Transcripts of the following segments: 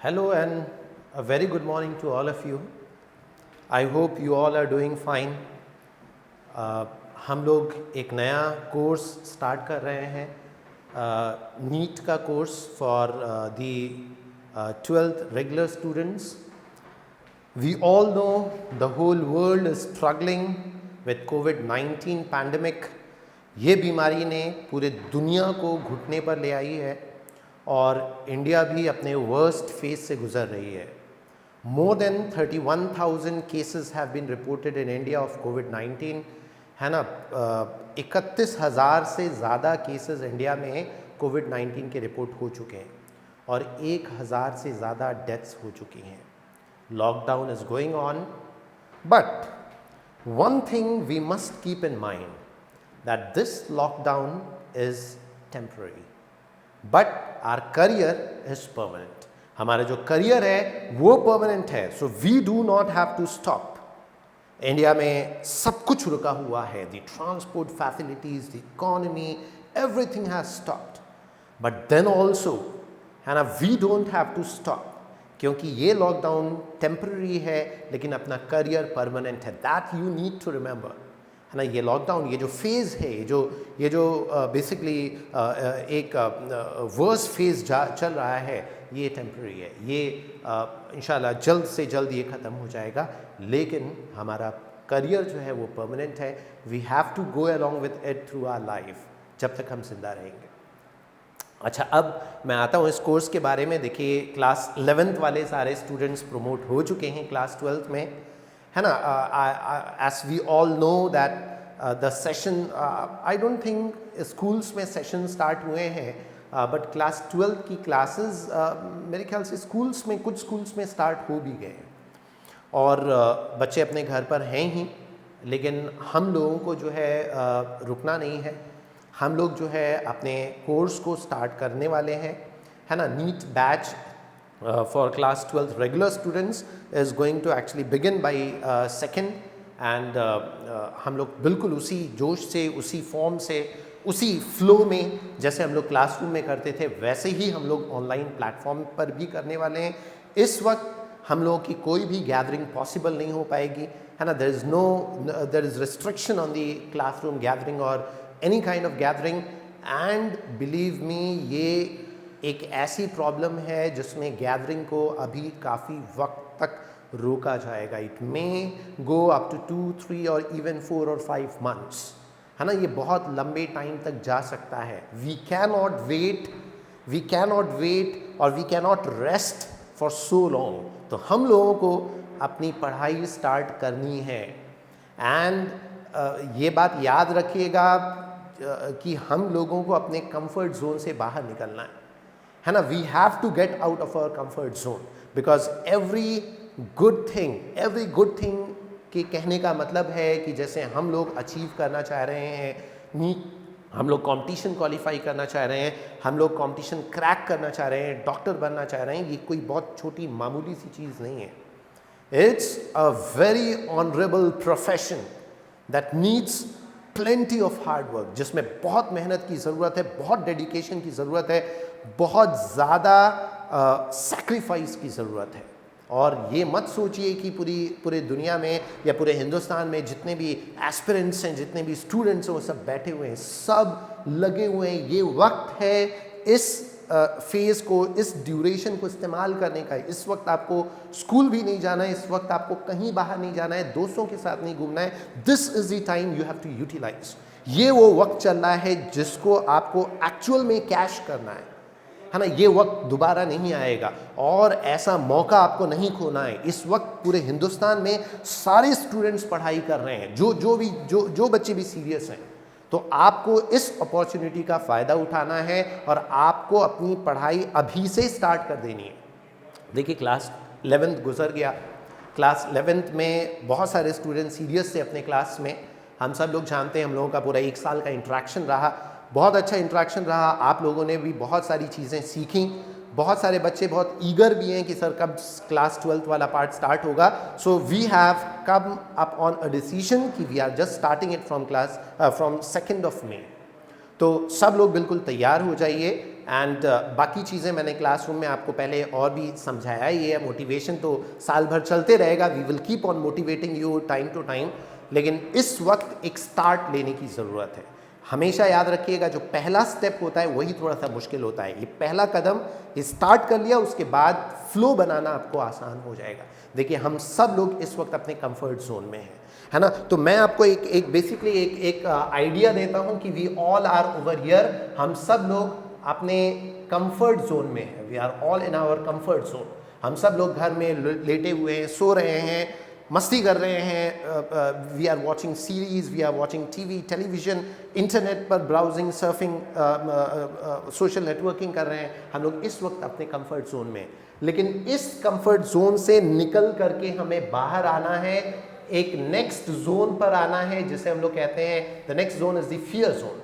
Hello and a very good morning to all of you. I hope you all are doing fine. हम लोग एक नया course start कर रहे हैं, नीट का course for the 12th regular students. We all know the whole world is struggling with COVID-19 pandemic. ये बीमारी ने पूरे दुनिया को घुटने पर ले आई है और इंडिया भी अपने वर्स्ट फेज से गुजर रही है. More than 31,000 cases have been reported in India of COVID-19, है ना. 31,000 से ज़्यादा केसेस इंडिया में कोविड-19 के रिपोर्ट हो चुके हैं और 1,000 से ज़्यादा डेथ्स हो चुकी हैं. Lockdown is going on, but one thing we must keep in mind that this lockdown is temporary, but our career is permanent. हमारा जो करियर है वो परमानेंट है. So we do not have to stop. India में सब कुछ रुका हुआ है. The transport facilities, the economy, everything has stopped. But then also है ना, we don't have to stop, क्योंकि ये लॉकडाउन टेम्पररी है लेकिन अपना करियर परमानेंट है. That you need to remember, है ना. ये लॉकडाउन, ये जो फेज़ है, ये जो बेसिकली एक वर्स फेज़ चल रहा है, ये टेम्पररी है. ये इंशाल्लाह जल्द से जल्द ये ख़त्म हो जाएगा, लेकिन हमारा करियर जो है वो परमानेंट है. We have to go along with it through our life जब तक हम जिंदा रहेंगे. अच्छा, अब मैं आता हूँ इस कोर्स के बारे में. देखिए, क्लास 11th वाले सारे स्टूडेंट्स प्रमोट हो चुके हैं क्लास 12th में, है ना. As we all know that the session, I don't think schools में सेशन स्टार्ट हुए हैं, बट क्लास 12th की क्लासेस मेरे ख्याल से स्कूल्स में, कुछ स्कूल्स में स्टार्ट हो भी गए और बच्चे अपने घर पर हैं ही. लेकिन हम लोगों को जो है रुकना नहीं है. हम लोग जो है अपने कोर्स को स्टार्ट करने वाले हैं, है ना. NEET batch for class 12th regular students is going to actually begin by 2nd, and हम लोग बिल्कुल उसी जोश से, उसी फॉर्म से, उसी फ्लो में जैसे हम लोग क्लासरूम में करते थे वैसे ही हम लोग ऑनलाइन प्लेटफॉर्म पर भी करने वाले हैं. इस वक्त हम लोगों की कोई भी गैदरिंग पॉसिबल नहीं हो पाएगी, है ना. There is restriction on the classroom gathering और any kind of gathering. And believe me, ये एक ऐसी प्रॉब्लम है जिसमें गैदरिंग को अभी काफ़ी वक्त तक रोका जाएगा. It may go up to 2, 3 और इवन 4 और 5 months, है ना. ये बहुत लंबे टाइम तक जा सकता है. वी कैन नॉट वेट और we can not rest for so long. तो हम लोगों को अपनी पढ़ाई स्टार्ट करनी है. एंड ये बात याद रखिएगा कि हम लोगों को अपने कंफर्ट जोन से बाहर निकलना है ना. We have to get out of our comfort zone, because every good thing के कहने का मतलब है कि जैसे हम लोग अचीव करना चाह रहे हैं, हम लोग कंपटीशन क्वालिफाई करना चाह रहे हैं, हम लोग कंपटीशन क्रैक करना चाह रहे हैं, डॉक्टर बनना चाह रहे हैं, ये कोई बहुत छोटी मामूली सी चीज़ नहीं है. It's a very honourable profession that needs plenty of hard work, जिसमें बहुत मेहनत की ज़रूरत है, बहुत डेडिकेशन की ज़रूरत है, बहुत ज़्यादा सैक्रिफाइस की ज़रूरत है. और ये मत सोचिए कि पूरे दुनिया में या पूरे हिंदुस्तान में जितने भी एस्पिरेंट्स हैं, जितने भी स्टूडेंट्स हैं, वो सब बैठे हुए हैं, सब लगे हुए हैं. ये वक्त है इस फेज़ को, इस ड्यूरेशन को इस्तेमाल करने का. इस वक्त आपको स्कूल भी नहीं जाना है, इस वक्त आपको कहीं बाहर नहीं जाना है, दोस्तों के साथ नहीं घूमना है. This is the time you have to utilise. ये वो वक्त चल रहा है जिसको आपको एक्चुअल में कैश करना है ना. ये वक्त दोबारा नहीं आएगा और ऐसा मौका आपको नहीं खोना है. इस वक्त पूरे हिंदुस्तान में सारे स्टूडेंट्स पढ़ाई कर रहे हैं, जो बच्चे भी सीरियस हैं. तो आपको इस अपॉर्चुनिटी का फ़ायदा उठाना है और आपको अपनी पढ़ाई अभी से स्टार्ट कर देनी है. देखिए, क्लास 11th गुजर गया. क्लास 11th में बहुत सारे स्टूडेंट सीरियस थे अपने क्लास में. हम सब लोग जानते हैं, हम लोगों का पूरा 1 साल का इंटरेक्शन रहा, बहुत अच्छा इंटरेक्शन रहा. आप लोगों ने भी बहुत सारी चीज़ें सीखी. बहुत सारे बच्चे बहुत ईगर भी हैं कि सर कब क्लास 12th वाला पार्ट स्टार्ट होगा. So we have come up on a decision कि we are just starting it from 2nd of May. तो सब लोग बिल्कुल तैयार हो जाइए. एंड बाकी चीज़ें मैंने क्लासरूम में आपको पहले और भी समझाया ही है। मोटिवेशन तो साल भर चलते रहेगा, we will keep on motivating you time to time, लेकिन इस वक्त एक स्टार्ट लेने की ज़रूरत है। हमेशा याद रखिएगा जो पहला स्टेप होता है वही थोड़ा सा मुश्किल होता है। ये पहला कदम ये स्टार्ट कर लिया, उसके बाद फ्लो बनाना आपको आसान हो जाएगा। देखिए हम सब लोग इस वक्त अपने कंफर्ट जोन में हैं, है ना। तो मैं आपको एक बेसिकली एक आइडिया देता हूं कि we all are over here, हम सब लोग अपने कंफर्ट जोन में हैं, we are all in our comfort zone. हम सब लोग घर में लेटे हुए हैं, सो रहे हैं, मस्ती कर रहे हैं, we are watching series, we are watching TV, television, internet पर ब्राउजिंग, सर्फिंग, सोशल नेटवर्किंग कर रहे हैं। हम लोग इस वक्त अपने कंफर्ट जोन में, लेकिन इस कंफर्ट जोन से निकल करके हमें बाहर आना है, एक नेक्स्ट जोन पर आना है, जिसे हम लोग कहते हैं the next zone is the fear zone.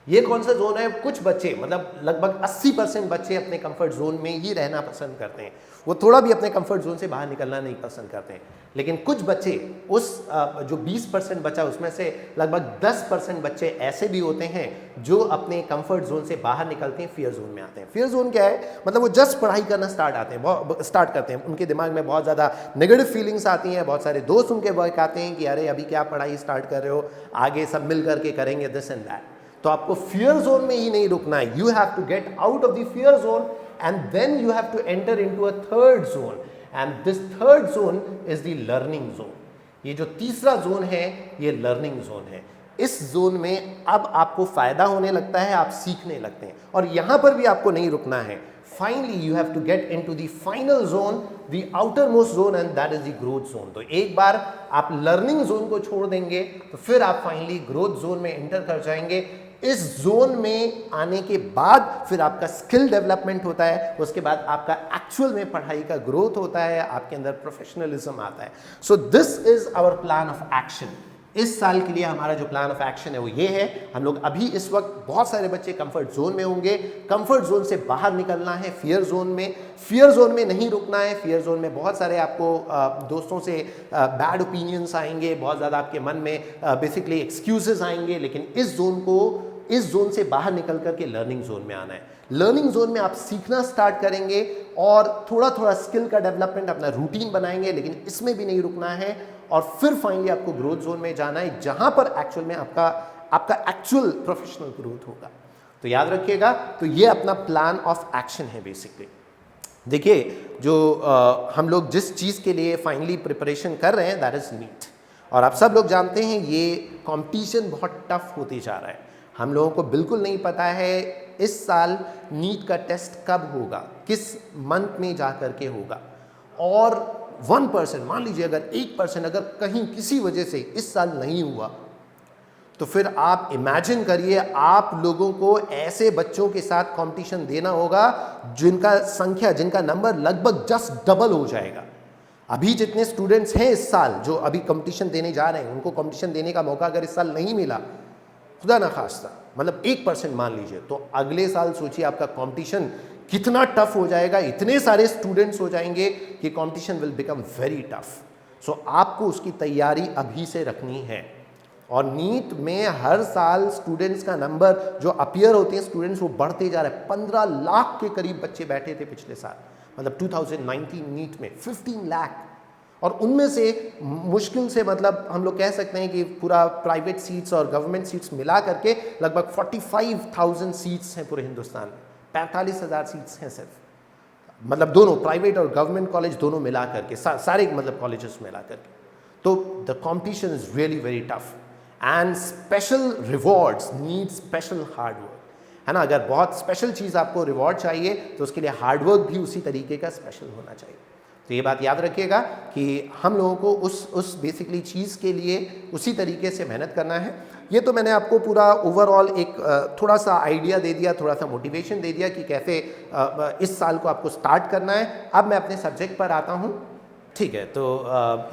ये कौन सा जोन है? कुछ बच्चे, मतलब लगभग 80% बच्चे अपने कंफर्ट जोन में ही रहना पसंद करते हैं, वो थोड़ा भी अपने कंफर्ट जोन से बाहर निकलना नहीं पसंद करते हैं। लेकिन कुछ बच्चे, उस जो 20% बचा उसमें से लगभग 10% बच्चे ऐसे भी होते हैं जो अपने कंफर्ट जोन से बाहर निकलते हैं, फियर जोन में आते हैं। फियर जोन क्या है? मतलब वो जस्ट पढ़ाई करना स्टार्ट करते हैं, उनके दिमाग में बहुत ज़्यादा नेगेटिव फीलिंग्स आती हैं, बहुत सारे दोस्त उनके वर्क आते हैं कि अरे अभी क्या पढ़ाई स्टार्ट कर रहे हो, आगे सब मिल करके करेंगे दिस एंड दैट। तो आपको फियर जोन में ही नहीं रुकना है, you have to get out of the fear zone and then you have to enter into a third zone, and this third zone is the learning zone. ये जो तीसरा zone है ये लर्निंग जोन है। इस जोन में अब आपको फायदा होने लगता है, आप सीखने लगते हैं, और यहां पर भी आपको नहीं रुकना है। Finally you have to get into the final zone, the outermost zone, and that is the growth zone. तो एक बार आप लर्निंग जोन को छोड़ देंगे तो फिर आप फाइनली ग्रोथ जोन में एंटर कर जाएंगे। इस जोन में आने के बाद फिर आपका स्किल डेवलपमेंट होता है, उसके बाद आपका एक्चुअल में पढ़ाई का ग्रोथ होता है, आपके अंदर प्रोफेशनलिज्म आता है। So this is our plan of action. इस साल के लिए हमारा जो प्लान ऑफ एक्शन है वो ये है। हम लोग अभी इस वक्त बहुत सारे बच्चे कंफर्ट जोन में होंगे, कंफर्ट जोन से बाहर निकलना है फियर जोन में। फियर जोन में नहीं रुकना है, फियर जोन में बहुत सारे आपको दोस्तों से बैड ओपिनियंस आएंगे, बहुत ज़्यादा आपके मन में बेसिकली एक्सक्यूजेस आएंगे, लेकिन इस जोन से बाहर निकल करके लर्निंग जोन में आना है। लर्निंग जोन में आप सीखना स्टार्ट करेंगे और थोड़ा थोड़ा स्किल का डेवलपमेंट, अपना रूटीन बनाएंगे, लेकिन इसमें भी नहीं रुकना है, और फिर फाइनली आपको ग्रोथ जोन में जाना है, जहां पर एक्चुअल में आपका एक्चुअल प्रोफेशनल ग्रोथ होगा। तो याद रखिएगा, तो ये अपना प्लान ऑफ एक्शन है बेसिकली। देखिए जो हम लोग जिस चीज़ के लिए फाइनली प्रिपरेशन कर रहे हैं दैट इज़ नीट, और आप सब लोग जानते हैं ये कंपटीशन बहुत टफ होती जा रहा है। हम लोगों को बिल्कुल नहीं पता है इस साल नीट का टेस्ट कब होगा, किस मंथ में जा कर के होगा, और 1%, मान लीजिए अगर 1% अगर कहीं किसी वजह से इस साल नहीं हुआ, तो फिर आप इमेजिन करिए आप लोगों को ऐसे बच्चों के साथ कंपटीशन देना होगा जिनका नंबर लगभग जस्ट डबल हो जाएगा। अभी जितने स्टूडेंट्स हैं इस साल जो अभी कंपटीशन देने जा रहे हैं, उनको कंपटीशन देने का मौका अगर इस साल नहीं मिला, खुदा ना खास्ता, मतलब 1% मान लीजिए, तो अगले साल सोचिए आपका कंपटीशन कितना टफ हो जाएगा। इतने सारे स्टूडेंट्स हो जाएंगे कि competition will become very tough. So आपको उसकी तैयारी अभी से रखनी है। और नीट में हर साल स्टूडेंट्स का नंबर जो अपीयर होते हैं स्टूडेंट्स, वो बढ़ते जा रहा है। 15 लाख के करीब बच्चे बैठे थे पिछले साल, मतलब 2019 नीट में 15 लाख, और उनमें से मुश्किल से मतलब हम लोग कह सकते हैं कि पूरा प्राइवेट सीट्स और गवर्नमेंट सीट्स मिला करके लगभग 45,000 सीट्स हैं पूरे हिंदुस्तान में, 45,000 सीट्स हैं सिर्फ, मतलब दोनों प्राइवेट और गवर्नमेंट कॉलेज दोनों मिला करके, सारे मतलब कॉलेजेस मिला करके। तो the competition is really very tough and special rewards need special hard work, है ना। अगर बहुत स्पेशल चीज़ आपको रिवॉर्ड चाहिए तो उसके लिए हार्ड वर्क भी उसी तरीके का स्पेशल होना चाहिए। तो ये बात याद रखिएगा कि हम लोगों को उस बेसिकली चीज़ के लिए उसी तरीके से मेहनत करना है। ये तो मैंने आपको पूरा ओवरऑल एक थोड़ा सा आइडिया दे दिया, थोड़ा सा मोटिवेशन दे दिया कि कैसे इस साल को आपको स्टार्ट करना है। अब मैं अपने सब्जेक्ट पर आता हूँ, ठीक है। तो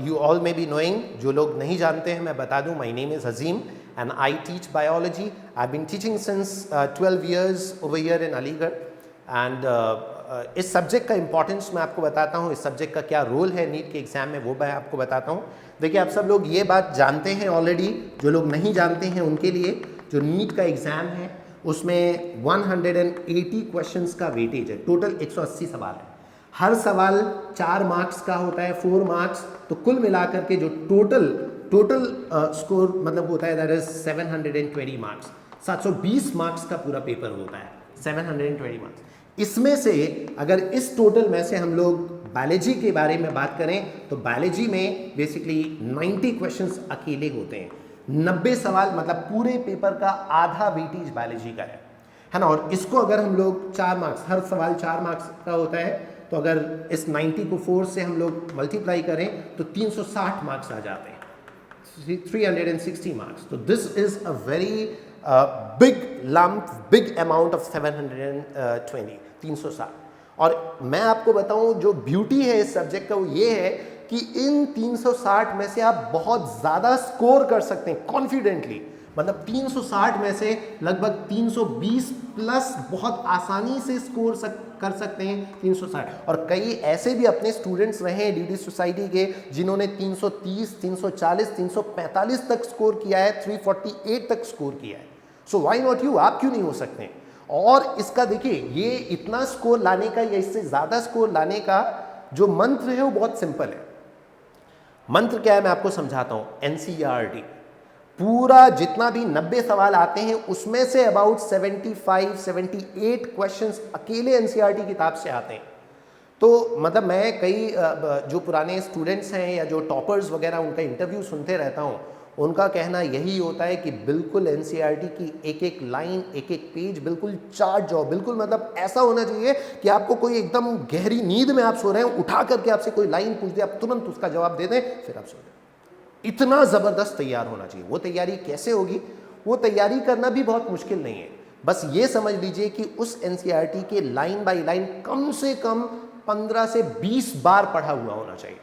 you all may be knowing, जो लोग नहीं जानते हैं मैं बता दूँ, my name is Azeem and I teach biology. I been teaching since 12 years over here in Aligarh, and इस सब्जेक्ट का इंपॉर्टेंस मैं आपको बताता हूँ, इस सब्जेक्ट का क्या रोल है नीट के एग्ज़ाम में वो मैं आपको बताता हूँ। देखिए आप सब लोग ये बात जानते हैं ऑलरेडी, जो लोग नहीं जानते हैं उनके लिए जो नीट का एग्ज़ाम है उसमें 180 क्वेश्चंस का वेटेज है, टोटल 180 सवाल है, हर सवाल 4 मार्क्स का होता है, 4 मार्क्स, तो कुल मिलाकर के जो टोटल स्कोर मतलब होता है दैट इज 720 मार्क्स, 720 मार्क्स का पूरा पेपर होता है, 720 मार्क्स। इसमें से अगर इस टोटल में से हम लोग बायोलॉजी के बारे में बात करें तो बायोलॉजी में बेसिकली 90 क्वेश्चंस अकेले होते हैं, 90 सवाल, मतलब पूरे पेपर का आधा वेटेज बायोलॉजी का है ना। और इसको अगर हम लोग 4 मार्क्स, हर सवाल 4 मार्क्स का होता है, तो अगर इस 90 को 4 से हम लोग मल्टीप्लाई करें तो 360 मार्क्स आ जाते हैं, 360 मार्क्स। तो this is a very big lump, big amount of 720, 360। और मैं आपको बताऊं जो ब्यूटी है इस सब्जेक्ट का वो ये है कि इन 360 में से आप बहुत ज़्यादा स्कोर कर सकते हैं कॉन्फिडेंटली, मतलब 360 में से लगभग 320 प्लस बहुत आसानी से स्कोर कर सकते हैं 360। और कई ऐसे भी अपने स्टूडेंट्स रहे हैं डीडी सोसाइटी के जिन्होंने 330, 340, 345 तक स्कोर किया है, 348 तक स्कोर किया है। सो व्हाई नॉट यू, आप क्यों नहीं हो सकते? और इसका देखिए ये इतना स्कोर लाने का या इससे ज़्यादा स्कोर लाने का जो मंत्र है वो बहुत सिंपल है। मंत्र क्या है मैं आपको समझाता हूं। एनसीईआरटी पूरा जितना भी 90 सवाल आते हैं उसमें से अबाउट 75, 78 क्वेश्चंस अकेले एनसीईआरटी किताब से आते हैं। तो मतलब मैं कई जो पुराने स्टूडेंट्स हैं या जो टॉपर्स वगैरह उनका इंटरव्यू सुनते रहता हूं, उनका कहना यही होता है कि बिल्कुल एनसीईआरटी की एक एक लाइन, एक एक पेज बिल्कुल चार्ट जाओ, बिल्कुल मतलब ऐसा होना चाहिए कि आपको कोई एकदम गहरी नींद में आप सो रहे हैं, उठा करके आपसे कोई लाइन पूछ दे, आप तुरंत उसका जवाब दे दें, फिर आप सो जाए। इतना ज़बरदस्त तैयार होना चाहिए। वो तैयारी कैसे होगी? वो तैयारी करना भी बहुत मुश्किल नहीं है, बस ये समझ लीजिए कि उस एनसीईआरटी के लाइन बाय लाइन कम से कम 15 से 20 बार पढ़ा हुआ होना चाहिए,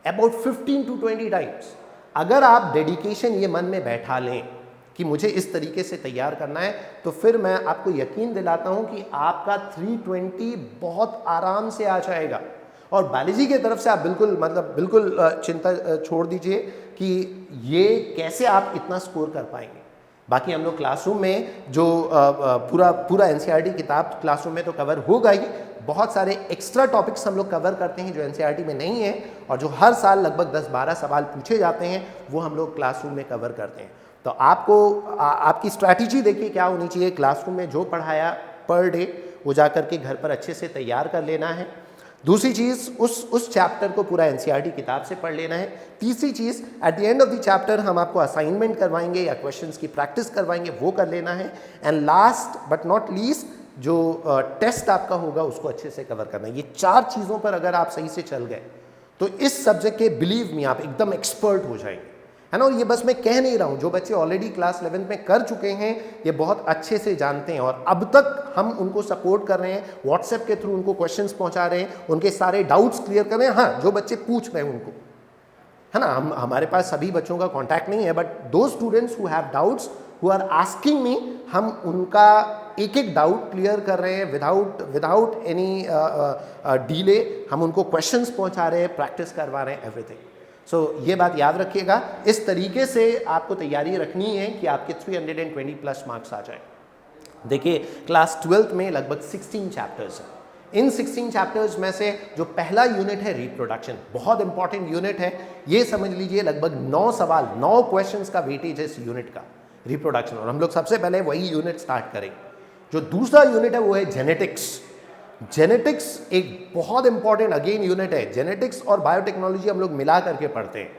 अबाउट 15 to 20 टाइम्स। अगर आप डेडिकेशन ये मन में बैठा लें कि मुझे इस तरीके से तैयार करना है, तो फिर मैं आपको यकीन दिलाता हूं कि आपका 320 बहुत आराम से आ जाएगा। और बायोलॉजी की तरफ से आप बिल्कुल चिंता छोड़ दीजिए कि ये कैसे आप इतना स्कोर कर पाएंगे। बाकी हम लोग क्लासरूम में जो पूरा एनसीईआरटी किताब क्लासरूम में तो कवर होगा ही, बहुत सारे एक्स्ट्रा टॉपिक्स हम लोग कवर करते हैं जो एनसीईआरटी में नहीं है, और जो हर साल लगभग 10-12 सवाल पूछे जाते हैं वो हम लोग क्लासरूम में कवर करते हैं। तो आपको आपकी स्ट्रैटेजी देखिए क्या होनी चाहिए। क्लासरूम में जो पढ़ाया पर डे वो जा कर के घर पर अच्छे से तैयार कर लेना है। दूसरी चीज़ उस चैप्टर को पूरा एनसीईआरटी किताब से पढ़ लेना है। तीसरी चीज़ at the end of the chapter हम आपको असाइनमेंट करवाएंगे या क्वेश्चंस की प्रैक्टिस करवाएंगे, वो कर लेना है। And last but not least जो टेस्ट आपका होगा उसको अच्छे से कवर करना है। ये 4 चीज़ों पर अगर आप सही से चल गए तो इस सब्जेक्ट के बिलीव मी आप एकदम एक्सपर्ट हो जाएंगे, है ना। और ये बस मैं कह नहीं रहा हूँ, जो बच्चे ऑलरेडी क्लास 11 में कर चुके हैं ये बहुत अच्छे से जानते हैं, और अब तक हम उनको सपोर्ट कर रहे हैं, व्हाट्सएप के थ्रू उनको क्वेश्चंस पहुंचा रहे हैं, उनके सारे डाउट्स क्लियर कर रहे हैं। हाँ, जो बच्चे पूछ रहे हैं उनको, है ना, हमारे पास सभी बच्चों का कॉन्टैक्ट नहीं है, बट दो students who have doubts who are asking me, हम उनका एक एक डाउट क्लियर कर रहे हैं विदाउट एनी डिले। हम उनको क्वेश्चंस पहुंचा रहे हैं, प्रैक्टिस करवा रहे हैं, एवरीथिंग। सो ये बात याद रखिएगा। इस तरीके से आपको तैयारी रखनी है कि आपके 320 प्लस मार्क्स आ जाए। देखिए क्लास 12th में लगभग 16 चैप्टर्स हैं। इन 16 चैप्टर्स में से जो पहला यूनिट है रिप्रोडक्शन, बहुत इंपॉर्टेंट यूनिट है। ये समझ लीजिए लगभग 9 सवाल, 9 क्वेश्चंस का वेटेज है इस यूनिट का, रिप्रोडक्शन। और हम लोग सबसे पहले वही यूनिट स्टार्ट करेंगे। जो दूसरा यूनिट है वो है जेनेटिक्स। जेनेटिक्स एक बहुत इंपॉर्टेंट अगेन यूनिट है। जेनेटिक्स और बायोटेक्नोलॉजी हम लोग मिला करके पढ़ते हैं,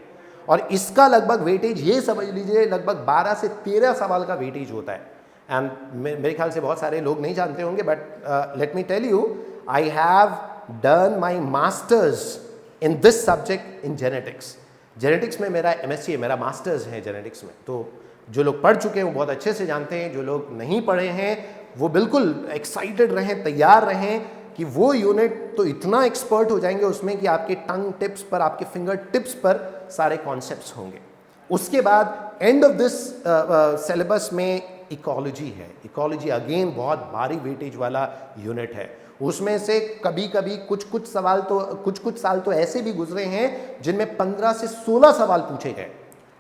और इसका लगभग वेटेज ये समझ लीजिए लगभग 12 से 13 सवाल का वेटेज होता है। एंड मेरे ख्याल से बहुत सारे लोग नहीं जानते होंगे, but let me tell you, I have done my masters in this subject in genetics. Genetics में मेरा MSc है, मेरा मास्टर्स है जेनेटिक्स में। तो जो लोग पढ़ चुके हैं वो बहुत अच्छे से जानते हैं, जो लोग नहीं पढ़े हैं वो बिल्कुल एक्साइटेड रहें, तैयार रहें कि वो यूनिट तो इतना एक्सपर्ट हो जाएंगे उसमें कि आपके टंग टिप्स पर, आपके फिंगर टिप्स पर सारे कॉन्सेप्ट्स होंगे। उसके बाद एंड ऑफ दिस सिलेबस में इकोलॉजी है। इकोलॉजी अगेन बहुत भारी वेटेज वाला यूनिट है। उसमें से कभी कभी कुछ साल तो ऐसे भी गुजरे हैं जिनमें 15 से 16 सवाल पूछे गए।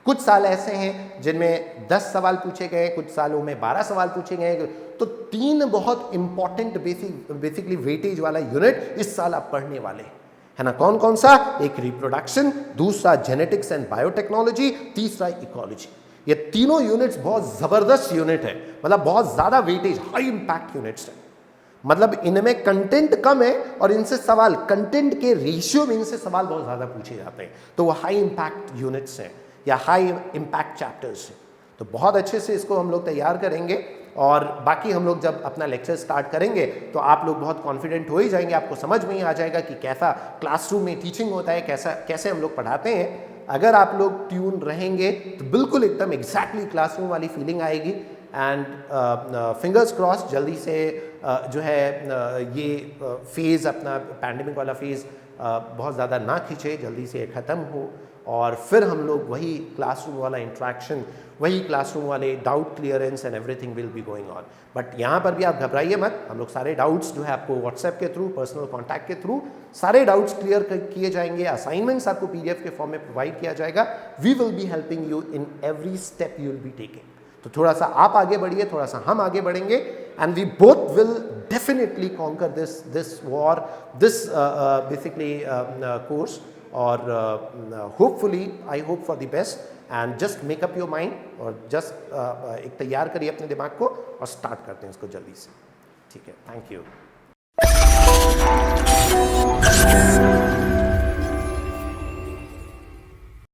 कुछ साल ऐसे हैं जिनमें 10 सवाल पूछे गए, कुछ सालों में 12 सवाल पूछे गए। तो 3 बहुत इंपॉर्टेंट बेसिकली वेटेज वाला यूनिट इस साल आप पढ़ने वाले हैं, है ना। कौन कौन सा? एक रिप्रोडक्शन, दूसरा जेनेटिक्स एंड बायोटेक्नोलॉजी, तीसरा इकोलॉजी। ये तीनों यूनिट्स बहुत जबरदस्त यूनिट है, मतलब बहुत ज्यादा वेटेज, हाई इंपैक्ट यूनिट्स है। मतलब इनमें कंटेंट कम है और इनसे सवाल, कंटेंट के रेशियो में इनसे सवाल बहुत ज्यादा पूछे जाते हैं। तो वो हाई इंपैक्ट यूनिट्स हैं या हाई इंपैक्ट चैप्टर्स हैं। तो बहुत अच्छे से इसको हम लोग तैयार करेंगे और बाकी हम लोग जब अपना लेक्चर स्टार्ट करेंगे तो आप लोग बहुत कॉन्फिडेंट हो ही जाएंगे, आपको समझ में ही आ जाएगा कि कैसा क्लासरूम में टीचिंग होता है, कैसे हम लोग पढ़ाते हैं। अगर आप लोग ट्यून रहेंगे तो बिल्कुल एकदम एग्जैक्टली क्लासरूम वाली फीलिंग आएगी। एंड फिंगर्स क्रॉस, जल्दी से जो है ये फेज़, अपना पैंडेमिक वाला फेज़ बहुत ज़्यादा ना खींचे, जल्दी से ख़त्म हो और फिर हम लोग वही क्लासरूम वाला इंट्रैक्शन, वही क्लासरूम वाले doubt clearance and everything will be going on. But यहाँ पर भी आप घबराइए मत, हम लोग सारे डाउट्स जो है आपको व्हाट्सएप के थ्रू, पर्सनल कॉन्टैक्ट के थ्रू सारे डाउट्स क्लियर किए जाएंगे। असाइनमेंट्स आपको PDF के फॉर्म में प्रोवाइड किया जाएगा। We will be helping you in every step you will be taking. तो थोड़ा सा आप आगे बढ़िए, थोड़ा सा हम आगे बढ़ेंगे and we both will definitely conquer this war, this basically course, or hopefully I hope for the best and just make up your mind और just एक तैयार करिए अपने दिमाग को और स्टार्ट करते हैं इसको जल्दी से। ठीक है, थैंक यू।